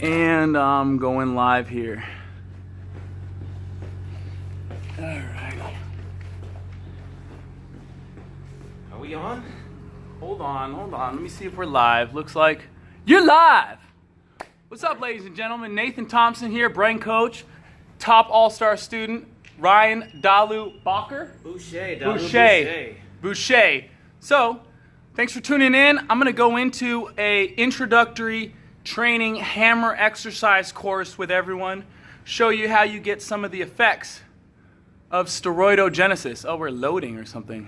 And I'm going live here. Alrighty. Are we on? Hold on. Let me see if we're live. Looks like you're live. What's up, ladies and gentlemen? Nathan Thompson here, brain coach, top all-star student, Ryan Dalu Bacher. Boucher. So, thanks for tuning in. I'm going to go into a introductory training hammer exercise course with everyone. Show you how you get some of the effects of steroidogenesis. Oh, we're loading or something.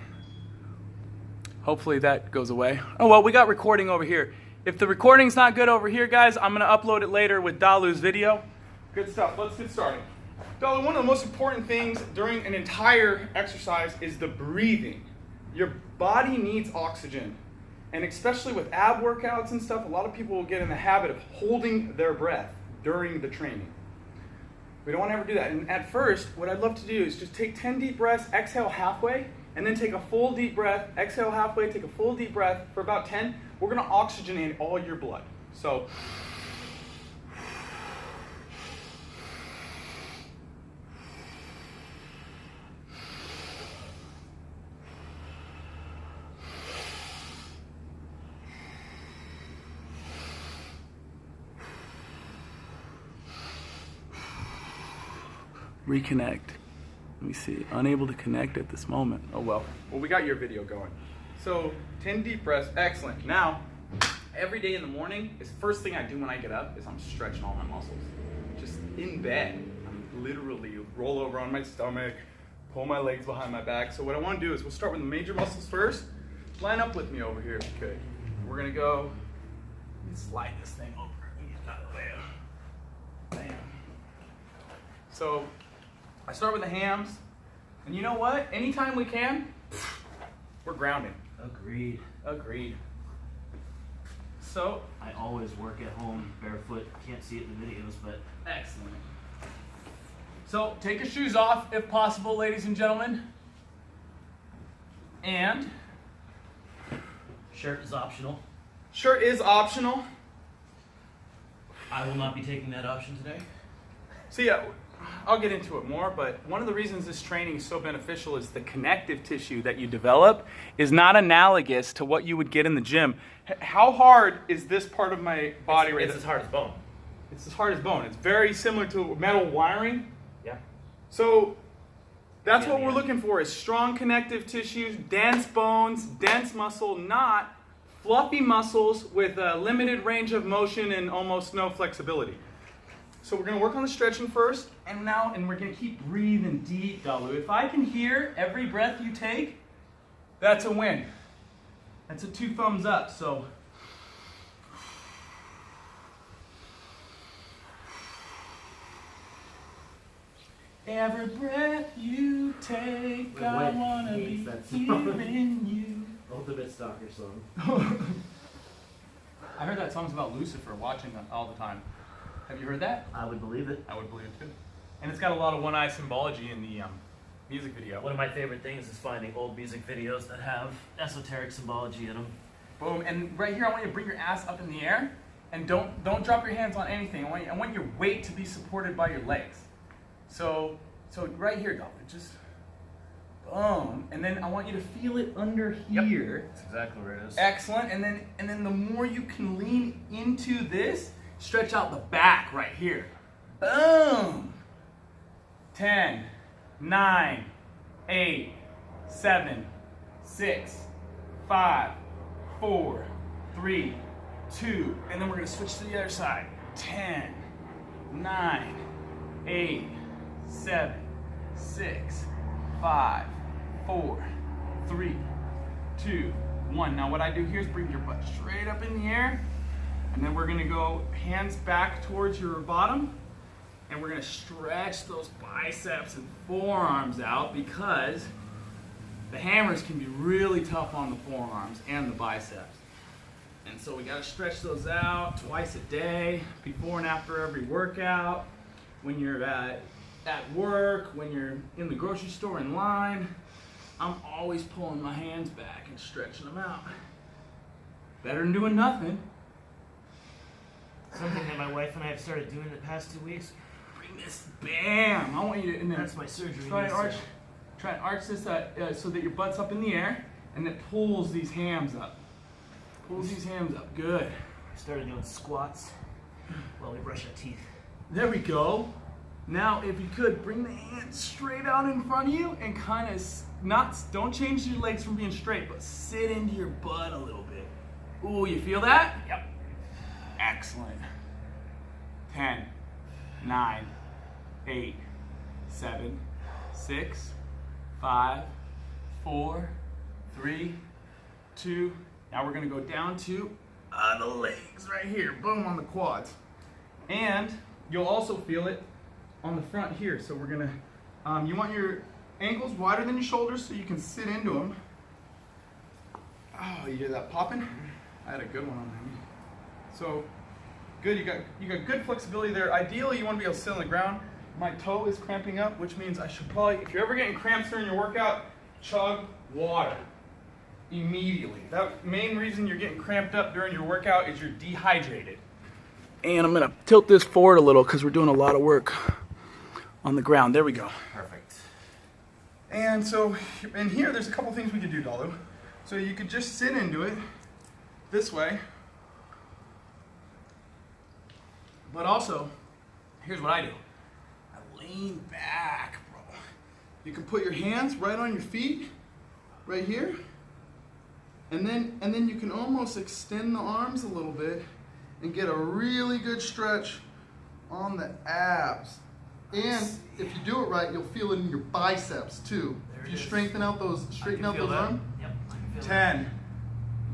Hopefully that goes away. Oh, well, we got recording over here. If the recording's not good over here, guys, I'm going to upload it later with Dalu's video. Good stuff. Let's get started. Dalu, one of the most important things during an entire exercise is the breathing. Your body needs oxygen. And especially with ab workouts and stuff, a lot of people will get in the habit of holding their breath during the training. We don't want to ever do that. And at first, what I'd love to do is just take 10 deep breaths, exhale halfway, and then take a full deep breath, exhale halfway, take a full deep breath for about 10. We're going to oxygenate all your blood. So, reconnect. Let me see. Unable to connect at this moment. Oh well. Well, we got your video going. So 10 deep breaths. Excellent. Now, every day in the morning, is the first thing I do when I get up is I'm stretching all my muscles. Just in bed, I'm literally roll over on my stomach, pull my legs behind my back. So what I want to do is we'll start with the major muscles first. Line up with me over here if you could. We're gonna go. Let me slide this thing over. Out of the way. Bam. So I start with the hams, and you know what? Anytime we can, we're grounding. Agreed. So I always work at home barefoot. Can't see it in the videos, but excellent. So take your shoes off if possible, ladies and gentlemen. And shirt is optional. Shirt is optional. I will not be taking that option today. So yeah, I'll get into it more, but one of the reasons this training is so beneficial is the connective tissue that you develop is not analogous to what you would get in the gym. How hard is this part of my body right now? It's as hard as bone. It's as hard as bone. It's very similar to metal wiring. Yeah. So that's what we're looking for is strong connective tissues, dense bones, dense muscle, not fluffy muscles with a limited range of motion and almost no flexibility. So we're going to work on the stretching first, and we're going to keep breathing deep, Dalu. If I can hear every breath you take, that's a win. That's a 2 thumbs up, so. Every breath you take, I want to be hearing you. Ultimate stalker song. I heard that song's about Lucifer, watching that all the time. Have you heard that? I would believe it. I would believe it too. And it's got a lot of one-eye symbology in the music video. One of my favorite things is finding old music videos that have esoteric symbology in them. Boom. And right here, I want you to bring your ass up in the air, and don't drop your hands on anything. I want your weight to be supported by your legs. So right here, Dolphin, just boom. And then I want you to feel it under here. Yep. That's exactly where it is. Excellent. And then the more you can lean into this, stretch out the back right here. Boom. 10, 9, 8, 7, 6, 5, 4, 3, 2. And then we're going to switch to the other side. 10, 9, 8, 7, 6, 5, 4, 3, 2, 1. Now what I do here is bring your butt straight up in the air. And then we're going to go hands back towards your bottom. And we're going to stretch those biceps and forearms out because the hammers can be really tough on the forearms and the biceps. And so we got to stretch those out twice a day, before and after every workout, when you're at work, when you're in the grocery store in line. I'm always pulling my hands back and stretching them out. Better than doing nothing. Something that my wife and I have started doing the past 2 weeks. Bring this, bam. I want you to, and then That's my surgery. try and arch this so that your butt's up in the air, and it pulls these hams up. Pulls these hams up, good. I started doing squats while we brush our teeth. There we go. Now, if you could, bring the hands straight out in front of you and kind of don't change your legs from being straight, but sit into your butt a little bit. Ooh, you feel that? Yep. Excellent. 10, 9, 8, 7, 6, 5, 4, 3, 2. Now we're gonna go down to the legs right here. Boom, on the quads. And you'll also feel it on the front here. So we're gonna, you want your ankles wider than your shoulders so you can sit into them. Oh, you hear that popping? I had a good one on that. So good, you got good flexibility there. Ideally, you want to be able to sit on the ground. My toe is cramping up, which means I should probably, if you're ever getting cramps during your workout, chug water immediately. That main reason you're getting cramped up during your workout is you're dehydrated. And I'm gonna tilt this forward a little because we're doing a lot of work on the ground. There we go. Perfect. And so, in here, there's a couple things we could do, Dalu. So you could just sit into it this way. But also, here's what I do. I lean back, bro. You can put your hands right on your feet, right here. And then you can almost extend the arms a little bit and get a really good stretch on the abs. And if you do it right, you'll feel it in your biceps too. If you straighten out those, straighten out those arms. Yep, I can feel 10,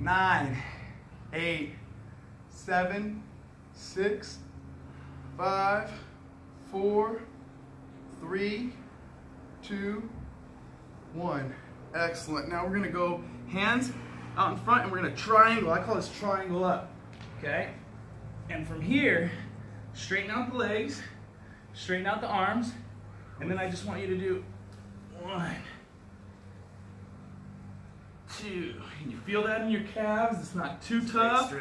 9, 8, 7, 6, 5, 4, 3, 2, 1. Excellent. Now we're gonna go hands out in front and we're gonna triangle. I call this triangle up. Okay? And from here, straighten out the legs, straighten out the arms, and then I just want you to do 1, 2. And you feel that in your calves. It's not too tough,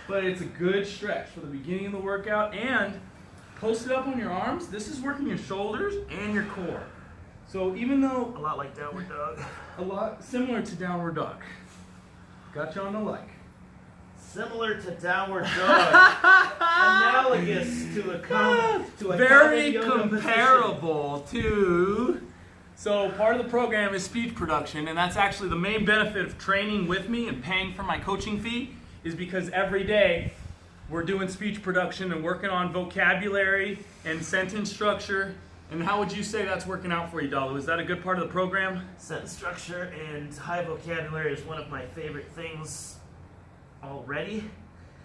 but it's a good stretch for the beginning of the workout. And post it up on your arms. This is working your shoulders and your core. So even though a lot like downward dog. A lot similar to downward dog. Got you on the like. Similar to downward dog. Analogous to a very yoga comparable to. So part of the program is speech production, and that's actually the main benefit of training with me and paying for my coaching fee, is because every day we're doing speech production and working on vocabulary and sentence structure. And how would you say that's working out for you, Dalu? Is that a good part of the program? Sentence structure and high vocabulary is one of my favorite things already.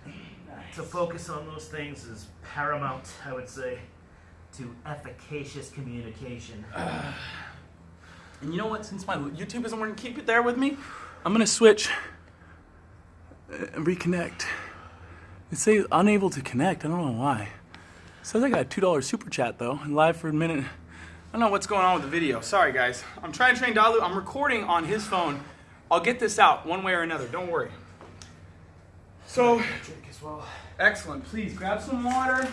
Nice. To focus on those things is paramount, I would say, to efficacious communication. And you know what? Since my YouTube isn't working, keep it there with me. I'm going to switch and reconnect. It says unable to connect. I don't know why. It says I got a $2 super chat though, and live for a minute. I don't know what's going on with the video. Sorry guys. I'm trying to train Dalu. I'm recording on his phone. I'll get this out one way or another. Don't worry. So, as well. Excellent. Please grab some water.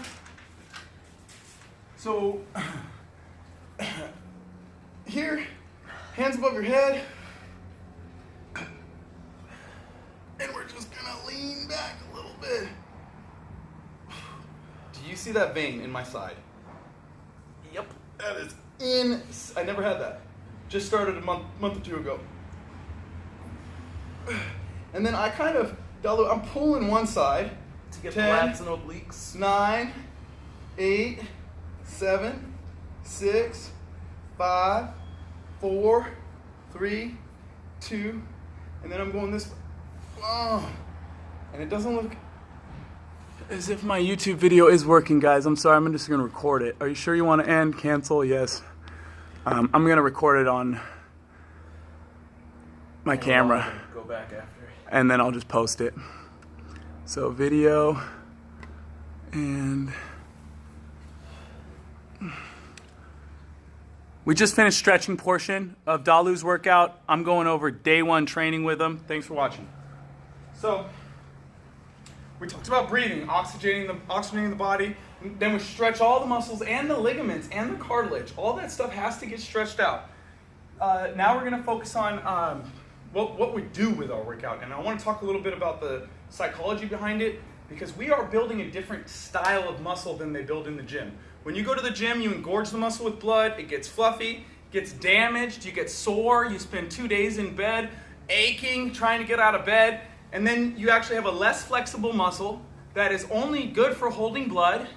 So, here, hands above your head. And we're just gonna lean back a little bit. Do you see that vein in my side? Yep. That is I never had that. Just started a month or two ago. And then I kind of, I'm pulling one side. To get 10, lats and obliques. 9, 8, 7, 6, 5, 4, 3, 2, and then I'm going this way. Oh, and it doesn't look as if my YouTube video is working, guys. I'm sorry, I'm just going to record it. Are you sure you want to end? Cancel? Yes. I'm going to record it on my camera. Go back after. And then I'll just post it. So video and we just finished stretching portion of Dalu's workout. I'm going over day 1 training with him. Thanks for watching. So We talked about breathing, oxygenating the body. Then we stretch all the muscles and the ligaments and the cartilage. All that stuff has to get stretched out. Now we're going to focus on what we do with our workout. And I want to talk a little bit about the psychology behind it, because we are building a different style of muscle than they build in the gym. When you go to the gym, you engorge the muscle with blood, it gets fluffy, gets damaged, you get sore, you spend 2 days in bed, aching, trying to get out of bed, and then you actually have a less flexible muscle that is only good for holding blood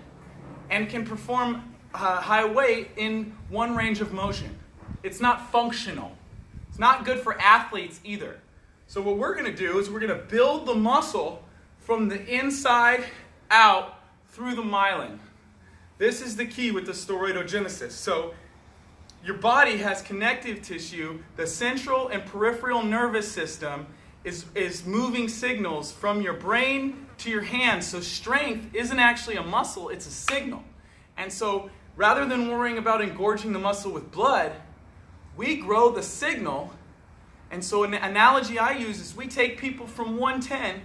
and can perform high weight in one range of motion. It's not functional. It's not good for athletes either. So what we're going to do is we're going to build the muscle from the inside out through the myelin. This is the key with the steroidogenesis. So your body has connective tissue. The central and peripheral nervous system is moving signals from your brain to your hands. So strength isn't actually a muscle, it's a signal. And so rather than worrying about engorging the muscle with blood, we grow the signal. And so an analogy I use is we take people from 110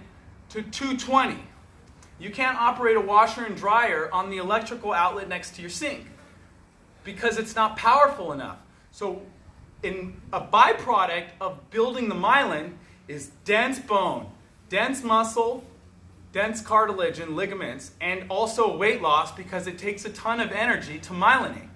to 220. You can't operate a washer and dryer on the electrical outlet next to your sink because it's not powerful enough. So a byproduct of building the myelin is dense bone, dense muscle, dense cartilage and ligaments, and also weight loss because it takes a ton of energy to myelinate.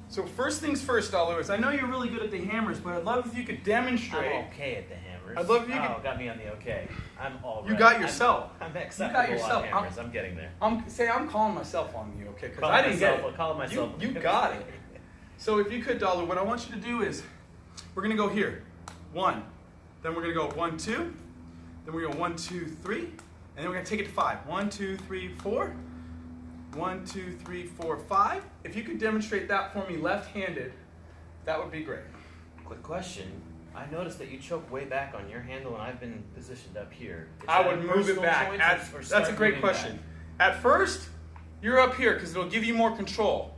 So first things first, Lewis, I know you're really good at the hammers, but I'd love if you could demonstrate. I'm okay at the hammers. I'd love if you could. Oh, got me on the okay. I'm all right. You got yourself. I'm You acceptable got yourself. on hammers. I'm getting there. I'm calling myself on you, okay? Because I didn't get it. Calling myself. You got it. So if you could, Dollar, what I want you to do is, we're going to go here. 1. Then we're going to go 1, 2. Then we're going to go 1, 2, 3. And then we're going to take it to 5. 1, 2, 3, 4. 1, 2, 3, 4, 5. If you could demonstrate that for me left-handed, that would be great. Quick question. I noticed that you choke way back on your handle, and I've been positioned up here. I would move it back. That's a great question. At first, you're up here because it'll give you more control.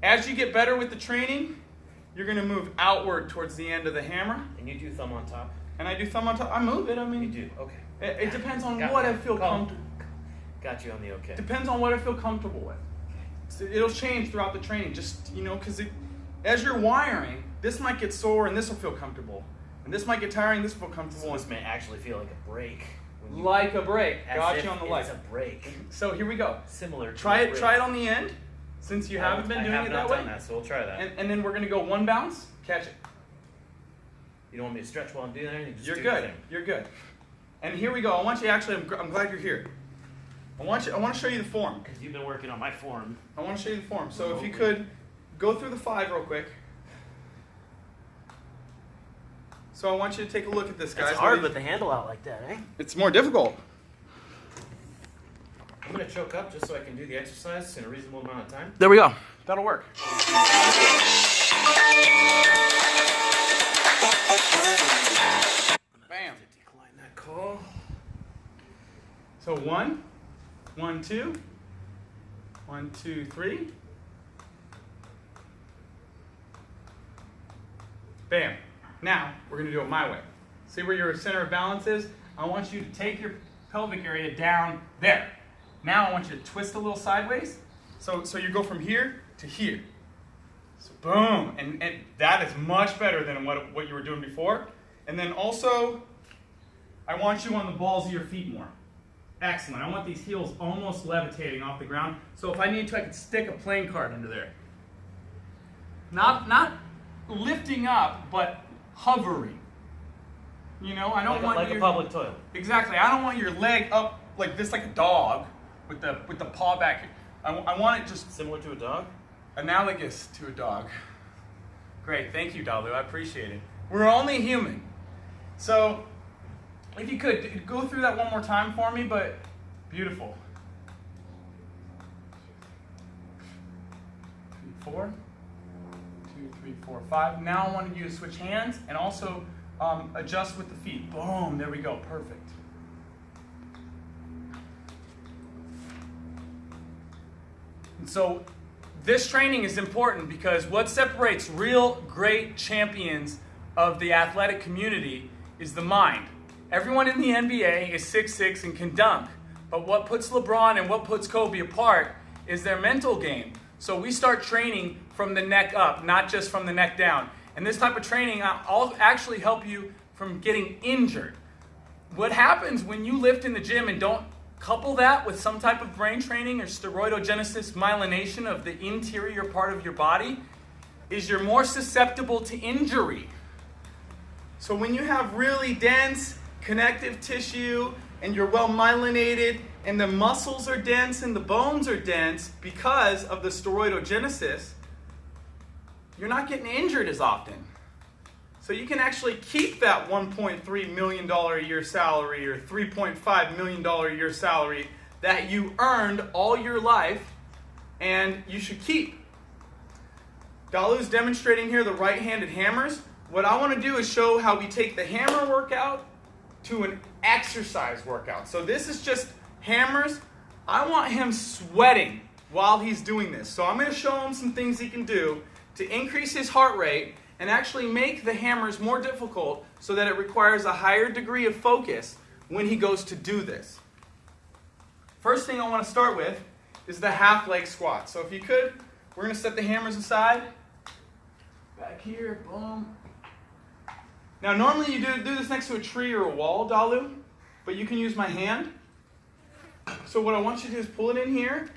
As you get better with the training, you're going to move outward towards the end of the hammer. And you do thumb on top? And I do thumb on top. I move it. I mean, You do? Okay. It depends on what I feel comfortable. Got you on the okay. Depends on what I feel comfortable with. So it'll change throughout the training. Just, because as you're wiring, this might get sore and this will feel comfortable. And this might get tiring, this will feel comfortable. So this may actually feel like a break. Like a break. Got you on the light. It's a break. So here we go. Similar to Try a it. break. Try it on the end, since you haven't been doing it that way. I have not done that, so we'll try that. And then we're going to go 1 bounce, catch it. You don't want me to stretch while I'm doing anything? Just You're do good. the thing. You're good. And here we go. I want you actually. I'm glad you're here. I want to show you the form. Because you've been working on my form. I want to show you the form. So if you could go through the 5 real quick. So I want you to take a look at this, guys. It's hard with the handle out like that, eh? It's more difficult. I'm going to choke up just so I can do the exercise in a reasonable amount of time. There we go. That'll work. Bam. Decline that call. So 1, 1, 2, 1, 2, 3. Bam. Now, we're going to do it my way. See where your center of balance is? I want you to take your pelvic area down there. Now I want you to twist a little sideways. So you go from here to here. So boom. And that is much better than what you were doing before. And then also, I want you on the balls of your feet more. Excellent. I want these heels almost levitating off the ground. So if I need to, I can stick a playing card into there. Not lifting up, but hovering. I don't want like a public toilet. Exactly. I don't want your leg up like this, like a dog, with the paw back. I want it just Similar to a dog? analogous to a dog. Great. Thank you, Dalu. I appreciate it. We're only human. So, if you could, go through that one more time for me, but beautiful. 3, 4. 2, 3, 4, 5. Now I want you to switch hands and also adjust with the feet. Boom. There we go. Perfect. And so this training is important because what separates real great champions of the athletic community is the mind. Everyone in the NBA is 6'6" and can dunk, But what puts LeBron and what puts Kobe apart is their mental game. So we start training from the neck up, not just from the neck down. And this type of training will actually help you from getting injured. What happens when you lift in the gym and don't couple that with some type of brain training or steroidogenesis myelination of the interior part of your body is you're more susceptible to injury. So when you have really dense connective tissue and you're well myelinated and the muscles are dense and the bones are dense because of the steroidogenesis, you're not getting injured as often. So you can actually keep that $1.3 million a year salary or $3.5 million a year salary that you earned all your life and you should keep. Dalu's demonstrating here the right-handed hammers. What I want to do is show how we take the hammer workout to an exercise workout. So this is just hammers. I want him sweating while he's doing this. So I'm going to show him some things he can do to increase his heart rate and actually make the hammers more difficult so that it requires a higher degree of focus when he goes to do this. First thing I want to start with is the half leg squat. So if you could, we're going to set the hammers aside. Back here, boom. Now normally you do this next to a tree or a wall, Dalu, but you can use my hand. So what I want you to do is pull it in here.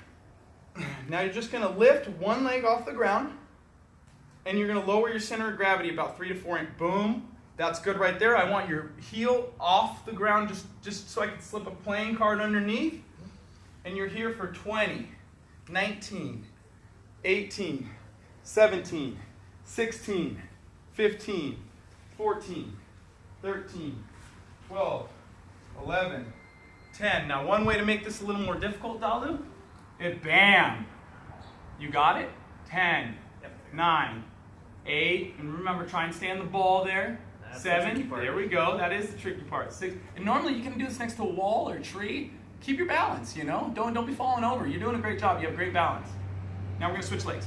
Now you're just going to lift one leg off the ground. And you're going to lower your center of gravity about 3 to 4 inches. Boom. That's good right there. I want your heel off the ground just so I can slip a playing card underneath. And you're here for 20, 19, 18, 17, 16, 15, 14, 13, 12, 11, 10. Now one way to make this a little more difficult, Dalu, bam. You got it? 10, 9, 8, and remember, try and stay on the ball there. That's 7, there we go. That is the tricky part. 6, and normally you can do this next to a wall or a tree. Keep your balance, you know. Don't be falling over. You're doing a great job. You have great balance. Now we're going to switch legs.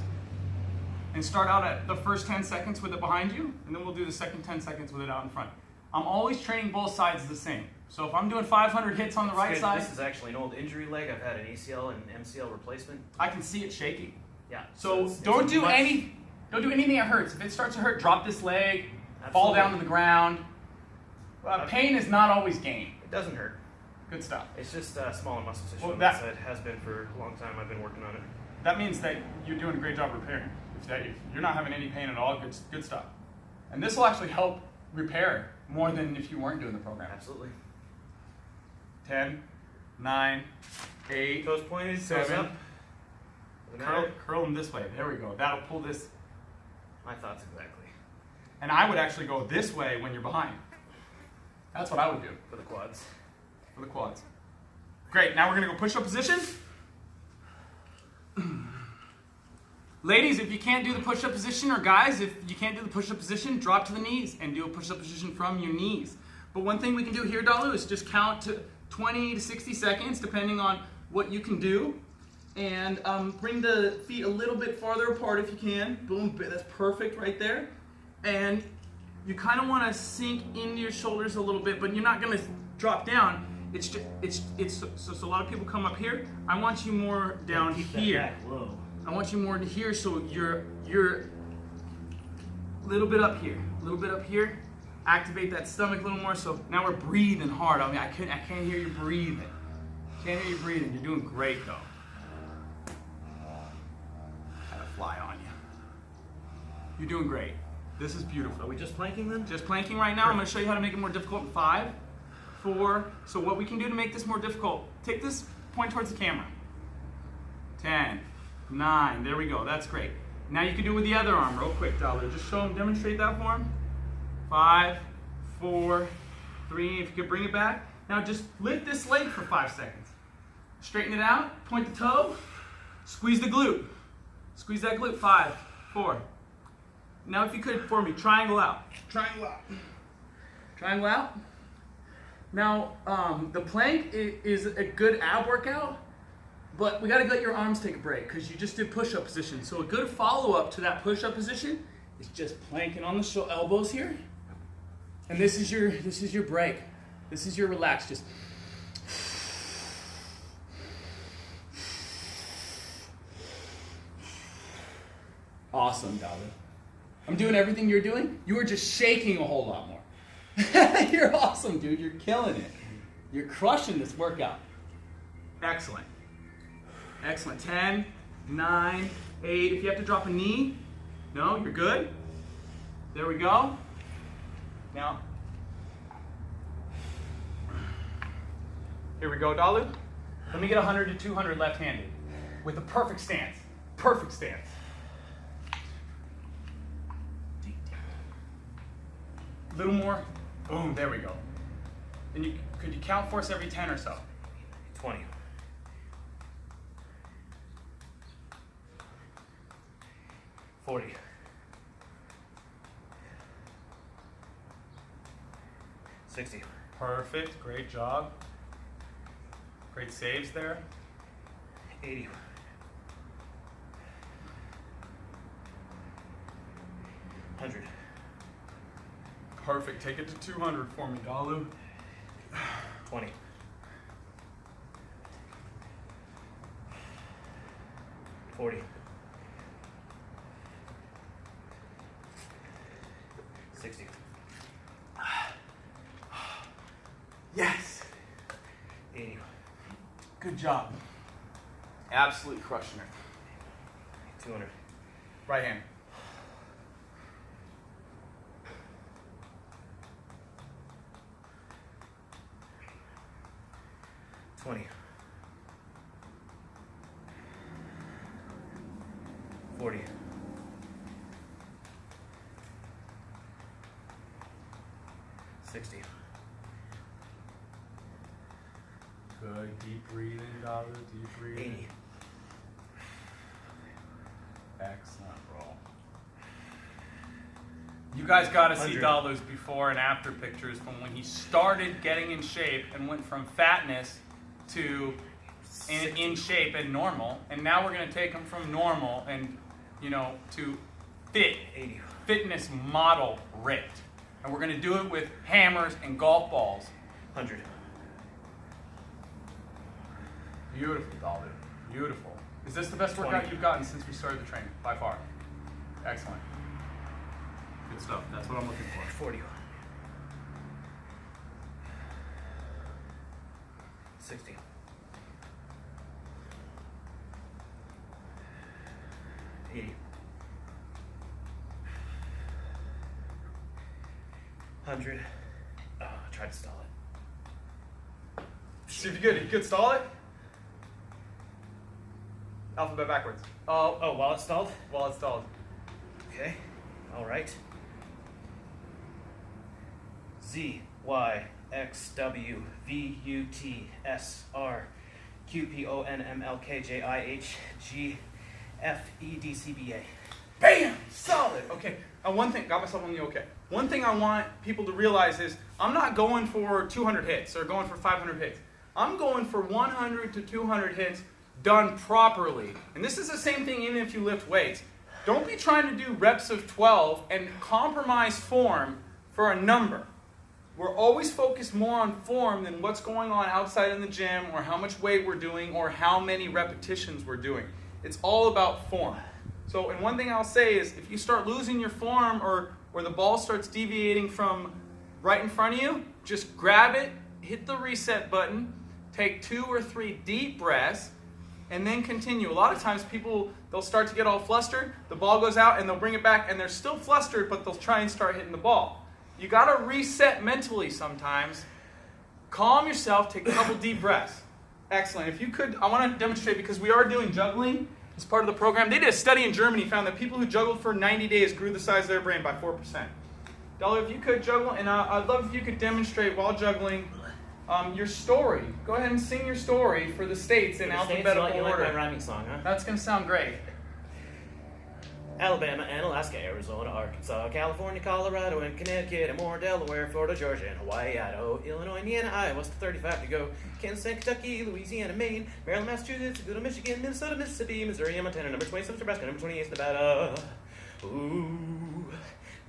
And start out at the first 10 seconds with it behind you, and then we'll do the second 10 seconds with it out in front. I'm always training both sides the same. So if I'm doing 500 hits on the right side. This is actually an old injury leg. I've had an ACL and MCL replacement. I can see it shaking. Yeah. So don't do anything that hurts. If it starts to hurt, drop this leg, fall down to the ground. Pain is not always gain. It doesn't hurt. Good stuff. It's just smaller muscle tissue Well, on that side. Has been for a long time. I've been working on it. That means that you're doing a great job repairing. If you're not having any pain at all, good stuff. And this will actually help repair more than if you weren't doing the program. Absolutely. 10, 9, 8, toes pointed, 7. toes up. Curl them this way. There we go. That'll pull this. My thoughts exactly. And I would actually go this way when you're behind. That's what I would do. For the quads. For the quads. Great. Now we're going to go push-up position. Ladies, if you can't do the push-up position, or guys, if you can't do the push-up position, drop to the knees and do a push-up position from your knees. But one thing we can do here, Dalu, is just count to 20 to 60 seconds, depending on what you can do. And bring the feet a little bit farther apart if you can. Boom, that's perfect right there. And you kind of want to sink into your shoulders a little bit, but you're not going to drop down. So a lot of people come up here. I want you more down here. I want you more to here, so you're a little bit up here, Activate that stomach a little more. So now we're breathing hard. I mean, I can't hear you breathing. Can't hear you breathing. You're doing great though. Had a fly on you. You're doing great. This is beautiful. Are we just planking then? Just planking right now. I'm going to show you how to make it more difficult in 5, 4. So what we can do to make this more difficult, take this point towards the camera. 10, 9, there we go. That's great. Now you can do it with the other arm real quick, Dalu. Just show him, demonstrate that for him. 5, 4, 3. If you could bring it back. Now just lift this leg for 5 seconds. Straighten it out, point the toe, squeeze the glute. Squeeze that glute. 5, 4. Now if you could for me, triangle out. Triangle out. Triangle out. Now the plank is a good ab workout, but we got to let your arms take a break because you just did push-up position. So a good follow-up to that push-up position is just planking on the elbows here. And this is your break. This is your relax. Just Awesome, Dalu. I'm doing everything you're doing. You are just shaking a whole lot more. You're awesome, dude. You're killing it. You're crushing this workout. Excellent. Excellent. 10, 9, 8. If you have to drop a knee, no, you're good. There we go. Now, here we go, Dalu. Let me get 100 to 200 left-handed with a perfect stance. Perfect stance. A little more. Boom, there we go. And could you count for us every 10 or so? 20. 40. 60. Perfect, great job. Great saves there. 80. 100. Perfect, take it to 200 for me, Dalu. 20. 40. 60. Yes. 80. Good job. Absolutely crushing it. 200. Right hand. 20. 40. 60. Good, deep breathing, Dalu, deep breathing. 80. Excellent, bro. You guys got to see 100. Dalu's before and after pictures from when he started getting in shape and went from fatness to in shape and normal, and now we're going to take him from normal and, you know, to fit, 80. fitness model ripped. And we're going to do it with hammers and golf balls. 100. Beautiful, Dalu. Beautiful. Is this the best 20. workout you've gotten since we started the training? By far. Excellent. Good stuff. That's what I'm looking for. 40. 60. 80. 100. Oh, I tried to stall it. See if you could. You could stall it. Alphabet backwards. Oh, while it's stalled? While it's stalled. Okay. All right. Z, Y, X, W, V, U, T, S, R, Q, P, O, N, M, L, K, J, I, H, G, F, E, D, C, B, A. Bam! Solid. Okay. One thing, got myself on the okay. One thing I want people to realize is I'm not going for 200 hits or going for 500 hits. I'm going for 100 to 200 hits done properly. And this is the same thing even if you lift weights. Don't be trying to do reps of 12 and compromise form for a number. We're always focused more on form than what's going on outside in the gym or how much weight we're doing or how many repetitions we're doing. It's all about form. So, and one thing I'll say is if you start losing your form or the ball starts deviating from right in front of you, just grab it, hit the reset button, take 2 or 3 deep breaths, and then continue. A lot of times people, they'll start to get all flustered, the ball goes out and they'll bring it back and they're still flustered, but they'll try and start hitting the ball. You gotta reset mentally sometimes. Calm yourself, take a couple deep breaths. Excellent. If you could, I wanna demonstrate because we are doing juggling as part of the program. They did a study in Germany, found that people who juggled for 90 days grew the size of their brain by 4%. Dalu, if you could juggle, and I'd love if you could demonstrate while juggling your story. Go ahead and sing your story for the states in alphabetical order. You like my rhyming song, huh? That's going to sound great. Alabama and Alaska, Arizona, Arkansas, California, Colorado, and Connecticut, and more, Delaware, Florida, Georgia, and Hawaii, Idaho, Illinois, Indiana, Iowa, still 35 to go, Kansas, Kentucky, Louisiana, Maine, Maryland, Massachusetts, Little Michigan, Minnesota, Mississippi, Missouri, and Montana, number 27, Nebraska, number 28, Nevada. Ooh,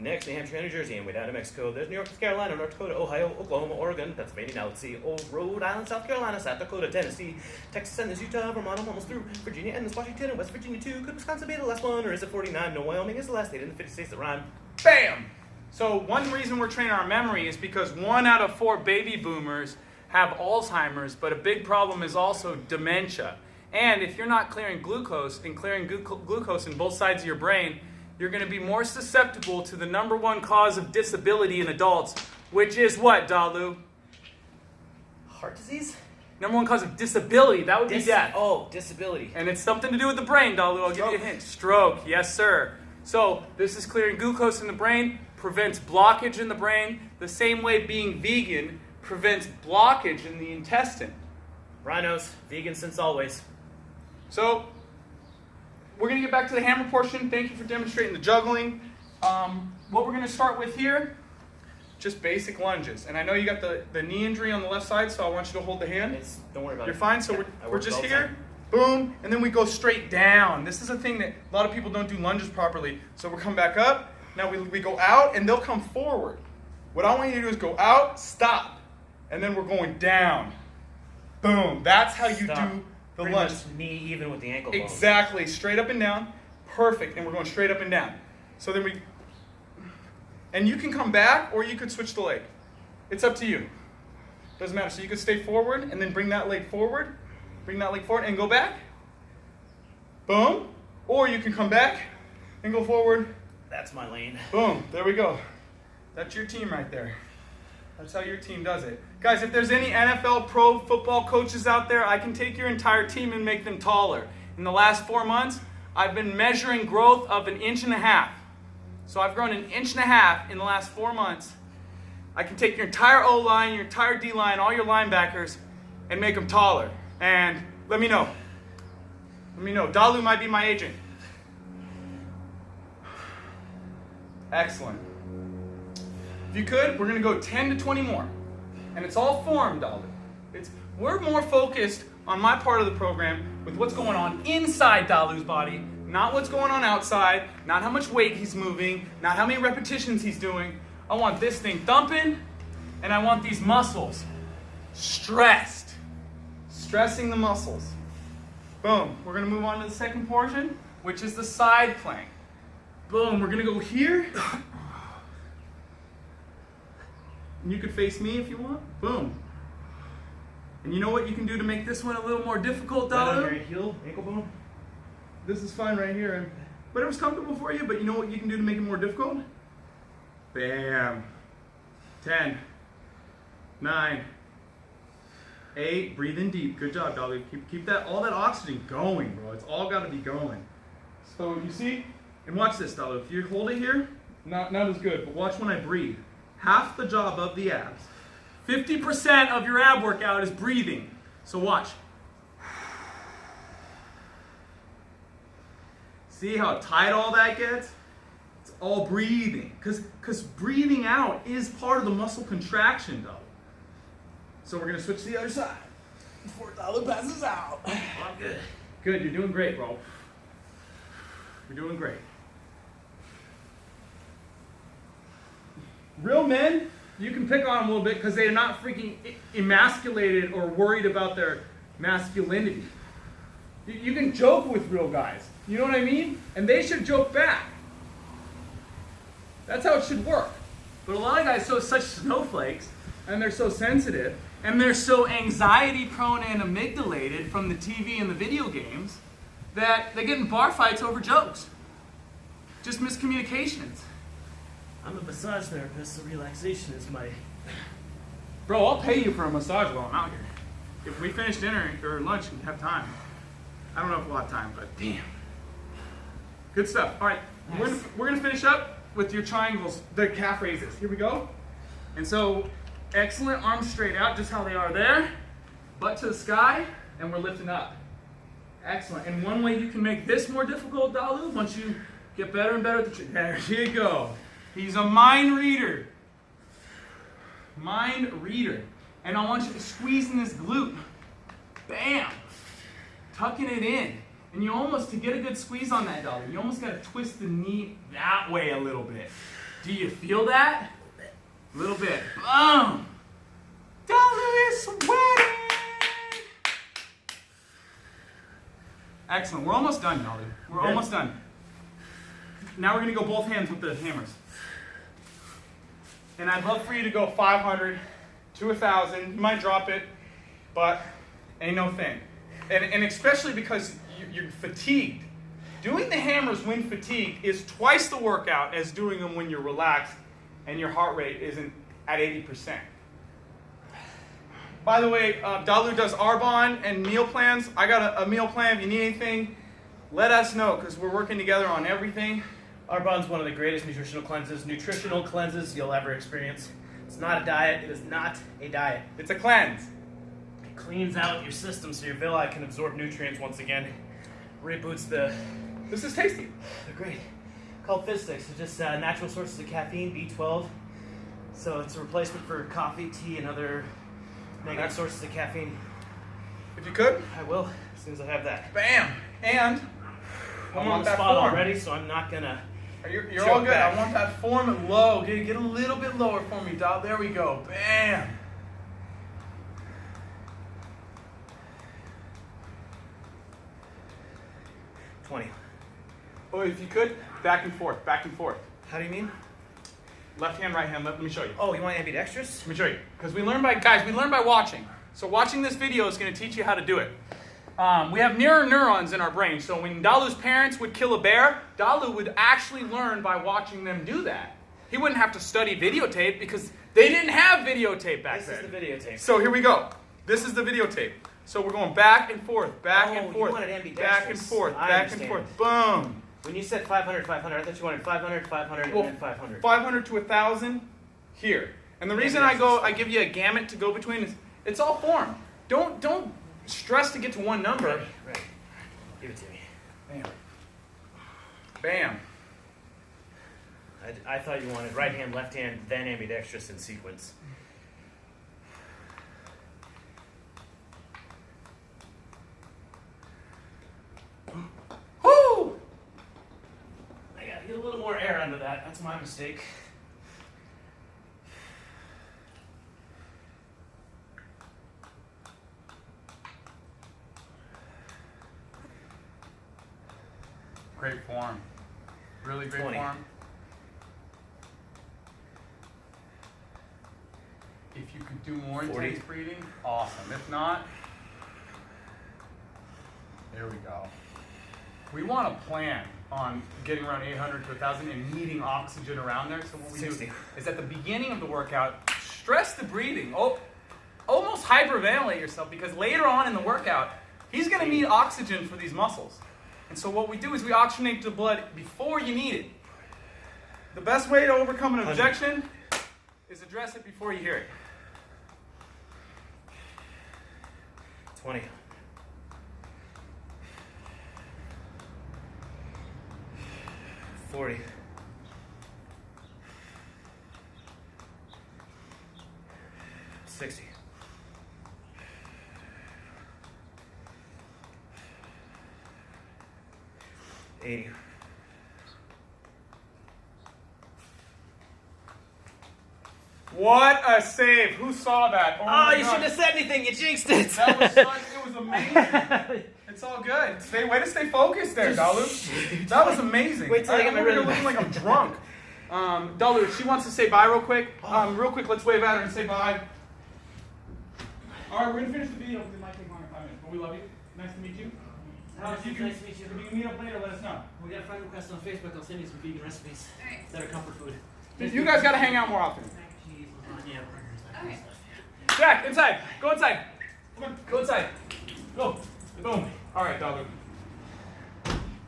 Next, New Hampshire, New Jersey, and way down to Mexico. There's New York, South Carolina, North Dakota, Ohio, Oklahoma, Oregon, Pennsylvania, now let's see, Rhode Island, South Carolina, South Dakota, Tennessee, Texas, and there's Utah, Vermont, I'm almost through, Virginia, and there's Washington, and West Virginia too. Could Wisconsin be the last one, or is it 49? No, Wyoming is the last state in the 50 states that rhyme. Bam! So one reason we're training our memory is because 1 out of 4 baby boomers have Alzheimer's, but a big problem is also dementia. And if you're not clearing glucose and clearing glucose in both sides of your brain, you're going to be more susceptible to the #1 cause of disability in adults, which is what, Dalu? Heart disease? #1 cause of disability, that would be death. Oh, disability. And it's something to do with the brain, Dalu, I'll give you a hint. Stroke, yes sir. So this is clearing glucose in the brain, prevents blockage in the brain, the same way being vegan prevents blockage in the intestine. Rhinos, vegan since always. So, we're going to get back to the hammer portion. Thank you for demonstrating the juggling. What we're going to start with here, just basic lunges. And I know you got the knee injury on the left side, so I want you to hold the hand. Don't worry about it. You're fine. So Yeah, we're just here, boom, and then we go straight down. This is a thing that a lot of people don't do lunges properly. So we'll come back up. Now we go out, and they'll come forward. What I want you to do is go out, stop, and then we're going down. Boom. That's how you do the lunge. Knee even with the ankle bone. Exactly. Straight up and down. Perfect. And we're going straight up and down. So then and you can come back or you could switch the leg. It's up to you. Doesn't matter. So you could stay forward and then bring that leg forward. Bring that leg forward and go back. Boom. Or you can come back and go forward. That's my lane. Boom. There we go. That's your team right there. That's how your team does it. Guys, if there's any NFL pro football coaches out there, I can take your entire team and make them taller. In the last 4 months, I've been measuring growth of 1.5 inches. So I've grown 1.5 inches in the last 4 months. I can take your entire O-line, your entire D-line, all your linebackers, and make them taller. And let me know. Let me know. Dalu might be my agent. Excellent. If you could, we're going to go 10 to 20 more. And it's all form, Dalu. We're more focused on my part of the program with what's going on inside Dalu's body, not what's going on outside, not how much weight he's moving, not how many repetitions he's doing. I want this thing thumping, and I want these muscles stressed. Stressing the muscles. Boom. We're going to move on to the second portion, which is the side plank. Boom. We're going to go here. And you could face me if you want. Boom. And you know what you can do to make this one a little more difficult, Dalu? Right heel, ankle bone. This is fine right here. Whatever's comfortable for you, but you know what you can do to make it more difficult? Bam. 10, 9, 8. Breathe in deep. Good job, Dalu. Keep all that oxygen going, bro. It's all got to be going. So you see, and watch this, Dalu. If you hold it here, not as good, but watch when I breathe. Half the job of the abs. 50% of your ab workout is breathing. So watch. See how tight all that gets? It's all breathing. Because breathing out is part of the muscle contraction, though. So we're going to switch to the other side before Dalu passes out. Oh, I'm good. Good, you're doing great, bro. You're doing great. Real men, you can pick on them a little bit because they're not freaking emasculated or worried about their masculinity. You can joke with real guys. You know what I mean? And they should joke back. That's how it should work. But a lot of guys are such snowflakes, and they're so sensitive, and they're so anxiety prone and amygdalated from the TV and the video games that they get in bar fights over jokes. Just miscommunications. I'm a massage therapist, so relaxation is my... Bro, I'll pay you for a massage while I'm out here. If we finish dinner or lunch and have time. I don't know if we'll have time, but damn. Good stuff. All right, nice. We're gonna finish up with your triangles, the calf raises. Here we go. And so, excellent, arms straight out, just how they are there. Butt to the sky, and we're lifting up. Excellent. And one way you can make this more difficult, Dalu, once you get better and better at the there you go. He's a mind reader. Mind reader. And I want you to squeeze in this glute. Bam. Tucking it in. And you almost, to get a good squeeze on that, Dalu, you almost got to twist the knee that way a little bit. Do you feel that? A little bit. Boom! Dalu is sweating! Excellent. We're almost done, Dalu. We're almost done. Now we're going to go both hands with the hammers. And I'd love for you to go 500 to 1,000. You might drop it, but ain't no thing. And especially because you're fatigued. Doing the hammers when fatigued is twice the workout as doing them when you're relaxed and your heart rate isn't at 80%. By the way, Dalu does Arbonne and meal plans. I got a meal plan. If you need anything, let us know because we're working together on everything. Arbonne's one of the greatest nutritional cleanses you'll ever experience. It's not a diet. It is not a diet. It's a cleanse. It cleans out your system so your villi can absorb nutrients once again. Reboots the... This is tasty. They're great. Called Fizz Sticks. They're just natural sources of caffeine, B12. So it's a replacement for coffee, tea, and other negative sources of caffeine. If you could. I will, as soon as I have that. Bam! And I'm on the spot already, so I'm not gonna... You're all good. Back. I want that form low. Get a little bit lower for me, Dal. There we go. Bam! Oh, if you could, back and forth, back and forth. How do you mean? Left hand, right hand. Let me show you. Oh, you want ambidextrous? Let me show you. Because we learn by watching. So watching this video is going to teach you how to do it. We have mirror neurons in our brain. So when Dalu's parents would kill a bear, Dalu would actually learn by watching them do that. He wouldn't have to study videotape because they didn't have videotape back then. This is the videotape. So here we go. This is the videotape. So we're going back and forth, back and forth, you wanted ambidextrous. back and forth, back and forth. Boom. When you said 500, 500, I thought you wanted 500, 500, and then 500. 500 to 1,000 here. And the reason I give you a gamut to go between is it's all form. Don't stress to get to one number. Right. Give it to me. Bam. Bam. I thought you wanted right hand, left hand, then ambidextrous in sequence. Woo! I gotta get a little more air under that. That's my mistake. Great form. Really great 20. form. If you could do more 40. intense breathing, awesome. If not, there we go. We want to plan on getting around 800 to 1,000 and needing oxygen around there. So what we 60. do is at the beginning of the workout, stress the breathing. Almost hyperventilate yourself because later on in the workout, he's going to need oxygen for these muscles. And so what we do is we oxygenate the blood before you need it. The best way to overcome an objection is address it before you hear it. 20. 40. 60. 80. What a save! Who saw that? Oh, you shouldn't have said anything. You jinxed it. That was fun. It was amazing. It's all good. Way to stay focused there, Dalu. That was amazing. Wait till I get my rhythm looking like I'm drunk. Dalu, she wants to say bye real quick. Real quick, let's wave at her and say bye. All right, we're gonna finish the video because it might take longer than 5 minutes, but we love you. Nice to meet you. Nice to meet you. If you can meet up later, let us know. We got a friend request on Facebook. I'll send you some vegan recipes that are comfort food. You guys gotta hang out more often. Cheese, lasagna, burgers, that kind of stuff. Jack, inside. Go inside. Come on, go inside. Go. Boom. All right, Dalu.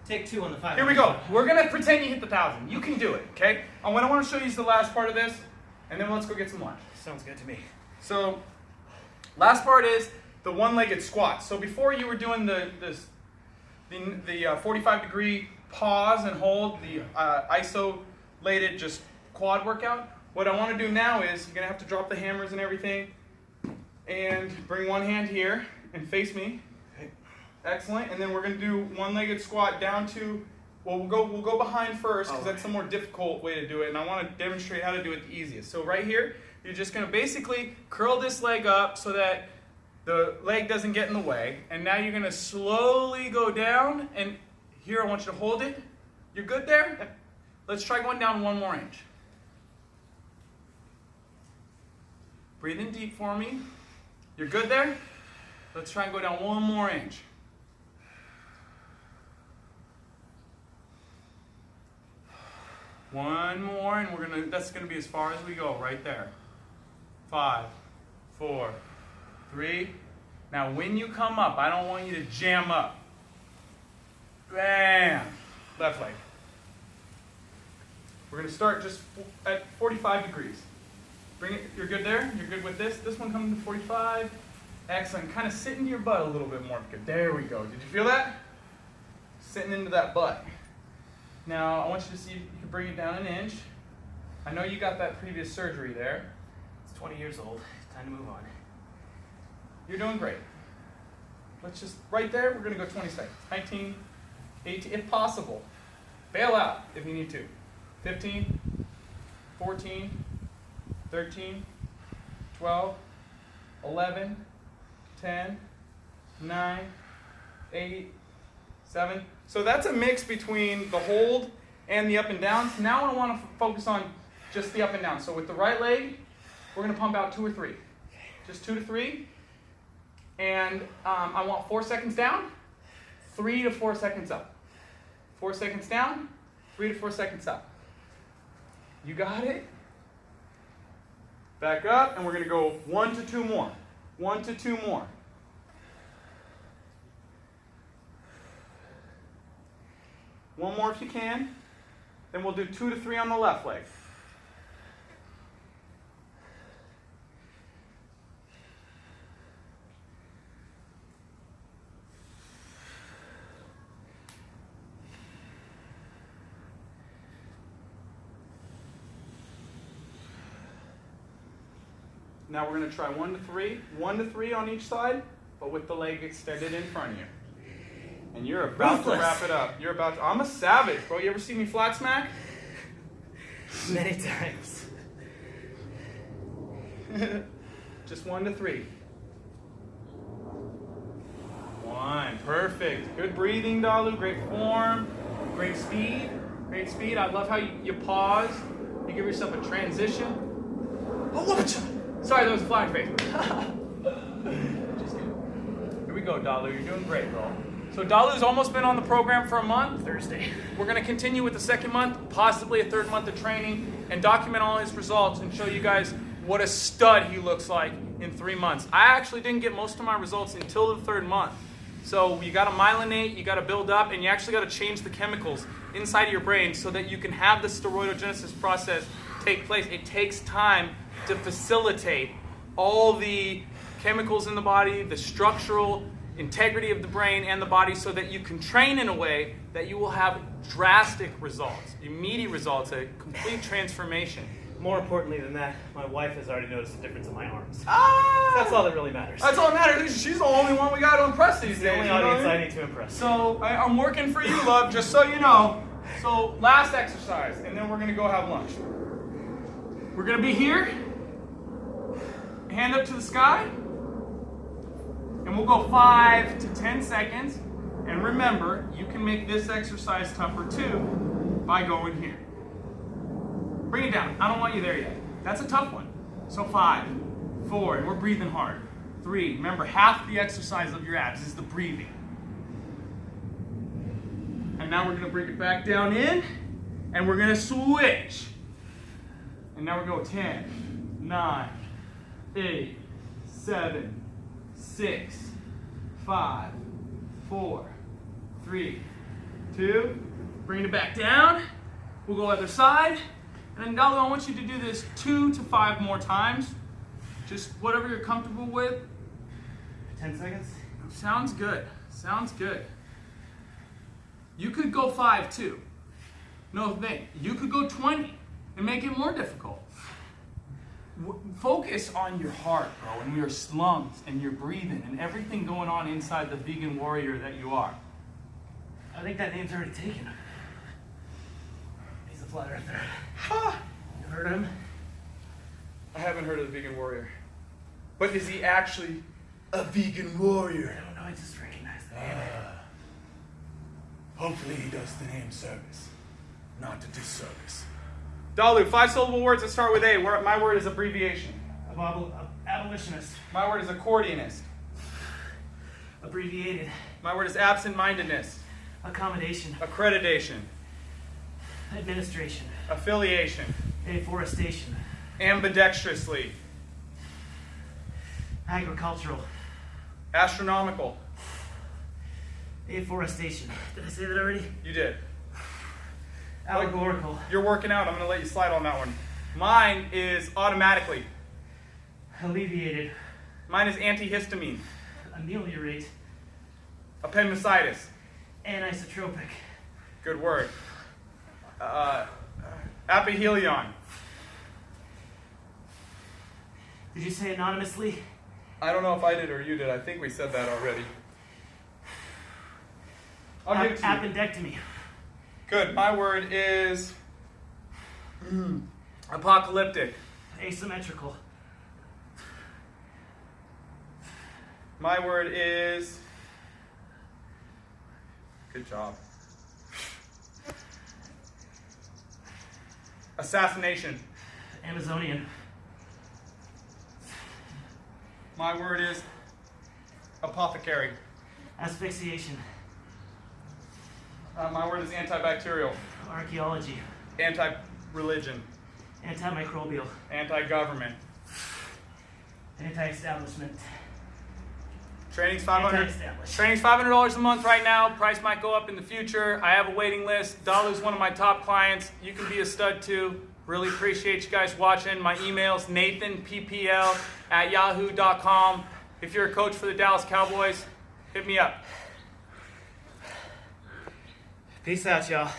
Take 2 on the 5. Here we go. We're gonna pretend you hit the 1,000. You can do it, okay? And what I want to show you is the last part of this, and then let's go get some lunch. Sounds good to me. So, last part is the one-legged squat. So before you were doing the 45-degree pause and hold, the isolated just quad workout. What I want to do now is you're gonna have to drop the hammers and everything, and bring one hand here and face me. Excellent. And then we're gonna do one-legged squat down to Well, we'll go behind first because Oh, that's the more difficult way to do it, and I want to demonstrate how to do it the easiest. So right here, you're just going to basically curl this leg up so that the leg doesn't get in the way, and now you're going to slowly go down, and here I want you to hold it. You're good there? Let's try going down 1 more inch. Breathe in deep for me. You're good there? Let's try and go down 1 more inch. One more, and that's gonna be as far as we go, right there. 5, 4, 3. Now when you come up, I don't want you to jam up. Bam! Left leg. We're gonna start just at 45 degrees. Bring it, you're good there? You're good with this? This one coming to 45. Excellent. Kind of sit into your butt a little bit more. Good. There we go. Did you feel that? Sitting into that butt. Now, I want you to see if you can bring it down 1 inch. I know you got that previous surgery there. It's 20 years old. Time to move on. You're doing great. Let's just, right there, we're going to go 20 seconds. 19, 18, if possible. Bail out if you need to. 15, 14, 13, 12, 11, 10, 9, 8, 7. So that's a mix between the hold and the up and downs. Now I want to focus on just the up and down. So with the right leg, we're going to pump out 2 or 3. Just 2 to 3. And I want 4 seconds down, 3 to 4 seconds up. 4 seconds down, 3 to 4 seconds up. You got it? Back up, and we're going to go 1 to 2 more. 1 to 2 more. One more if you can. Then we'll do 2 to 3 on the left leg. Now we're going to try 1 to 3. 1 to 3 on each side, but with the leg extended in front of you. And you're about to wrap it up. You're about to, I'm a savage, bro. You ever see me flat smack? Many times. Just 1 to 3. 1. Perfect. Good breathing, Dalu. Great form. Great speed. Great speed. I love how you pause. You give yourself a transition. Oh, what? Sorry, that was a flying face. Just kidding. Here we go, Dalu. You're doing great, bro. So Dalu's almost been on the program for a month. Thursday. We're going to continue with the 2nd month, possibly a 3rd month of training, and document all his results and show you guys what a stud he looks like in 3 months. I actually didn't get most of my results until the 3rd month. So you got to myelinate, you got to build up, and you actually got to change the chemicals inside of your brain so that you can have the steroidogenesis process take place. It takes time to facilitate all the chemicals in the body, the structural integrity of the brain and the body, so that you can train in a way that you will have drastic results, immediate results, a complete transformation. More importantly than that, my wife has already noticed the difference in my arms. Ah! That's all that really matters. That's all that matters. She's the only one we got to impress these It's days. the only you know audience what I I mean? need to impress. So I'm working for you, love, just so you know. So last exercise, and then we're going to go have lunch. We're going to be here, hand up to the sky, and we'll go 5 to 10 seconds. And remember, you can make this exercise tougher too by going here. Bring it down. I don't want you there yet. That's a tough one. So 5, 4, and we're breathing hard. 3, remember, half the exercise of your abs is the breathing. And now we're going to bring it back down in, and we're going to switch. And now we're going 10, 9, 8, 7, 6, 5, 4, 3, 2. Bring it back down. We'll go other side. And then, Dalu, I want you to do this 2 to 5 more times. Just whatever you're comfortable with. 10 seconds? Sounds good. Sounds good. You could go 5 too. No thing. You could go 20 and make it more difficult. Focus on your heart, bro, and your lungs and your breathing and everything going on inside the vegan warrior that you are. I think that name's already taken. flat earther. Ha! You heard of him? I haven't heard of the vegan warrior. But is he actually a vegan warrior? I don't know, I just recognize the name. Hopefully he does the name service, not the disservice. Dalu, 5-syllable words that start with A. My word is abbreviation. Abolitionist. My word is accordionist. Abbreviated. My word is absent-mindedness. Accommodation. Accreditation. Administration. Affiliation. Afforestation. Ambidextrously. Agricultural. Astronomical. Afforestation. Did I say that already? You did. Allegorical. You're working out. I'm going to let you slide on that one. Mine is automatically. Alleviated. Mine is antihistamine. Ameliorate. Appendicitis. Anisotropic. Good word. Aphelion. Did you say anonymously? I don't know if I did or you did. I think we said that already. I'll give it to you. Appendectomy. Good. My word is apocalyptic. Asymmetrical. My word is good job. Assassination. Amazonian. My word is apothecary. Asphyxiation. My word is antibacterial. Archaeology. Anti-religion. Antimicrobial. Anti-government. Anti-establishment. Training's $500. Anti-established. Training's $500 a month right now. Price might go up in the future. I have a waiting list. Dalu's one of my top clients. You can be a stud too. Really appreciate you guys watching. My email's nathanppl@yahoo.com. If you're a coach for the Dallas Cowboys, hit me up. Peace out, y'all.